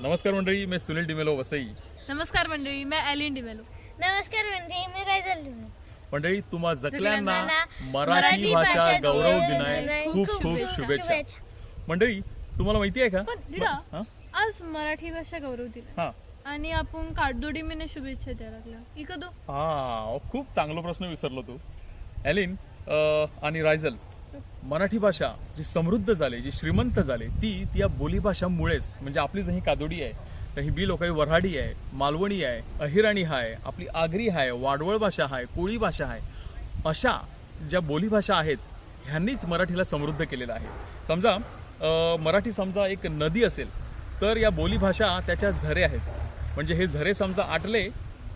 नमस्कार मंडळी, मैं सुनील डिमेलो वसई. नमस्कार मंडळी, मैं एलिन डिमेलो. नमस्कार मंडळी, मी रायझल डिमेलो. मंडळी, तुम्हा जगल्यांना सगळ्यांना मराठी भाषा गौरव दिनाय खूप खूप शुभेच्छा. शुभेच्छा. मंडळी, तुम्हाला माहिती आहे का पण दिदा, हा? आज मराठी भाषा गौरव दिन आहे. हा आणि आपण काठदोडी महिने शुभेच्छा द्यायला लागल्या इकदो. हा खूप चांगला प्रश्न विसरलो तू एलिन आणि रायझल. मराठी भाषा जी समृद्ध झाली, जी श्रीमंत झाली, ती या बोलीभाषामुळेच. म्हणजे आपली जशी कादोडी आहे, तर ही बी लोकांची वऱ्हाडी आहे, मालवणी आहे, अहिराणी आहे, आपली आगरी आहे, वाडवळ भाषा आहे, कोळी भाषा आहे. अशा ज्या बोलीभाषा आहेत ह्यांनीच मराठीला समृद्ध केलेलं आहे. समजा मराठी समजा एक नदी असेल, तर या बोलीभाषा त्याच्या झरे आहेत. म्हणजे हे झरे समजा आटले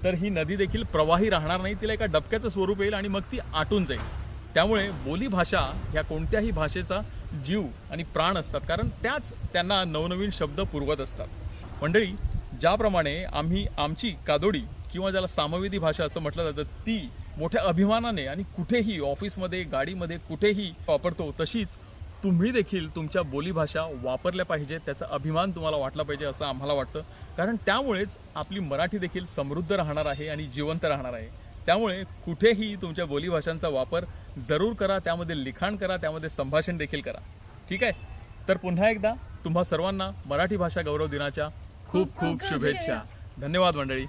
तर ही नदी देखील प्रवाही राहणार नाही, तिला एका डबक्याचं स्वरूप येईल आणि मग ती आटून जाईल. त्यामुळे बोलीभाषा ह्या कोणत्याही भाषेचा जीव आणि प्राण असतात, कारण त्याच त्यांना नवनवीन शब्द पुरवत असतात. मंडळी, ज्याप्रमाणे आम्ही आमची कादोडी किंवा ज्याला सामवेदी भाषा असं म्हटलं जातं, ती मोठ्या अभिमानाने आणि कुठेही ऑफिसमध्ये, गाडीमध्ये, कुठेही वापरतो, तशीच तुम्ही देखील तुमच्या बोलीभाषा वापरल्या पाहिजे. त्याचा अभिमान तुम्हाला वाटला पाहिजे असं आम्हाला वाटतं, कारण त्यामुळेच आपली मराठी देखील समृद्ध राहणार आहे आणि जिवंत राहणार आहे. त्यामुळे कुठेही तुमच्या बोलीभाषांचा वापर जरूर करा, त्यामध्ये लिखाण करा, त्यामध्ये संभाषण देखील करा. ठीक आहे? तर पुन्हा एकदा तुम्हा सर्वांना मराठी भाषा गौरव दिनाच्या खूप खूप शुभेच्छा. धन्यवाद मंडळी.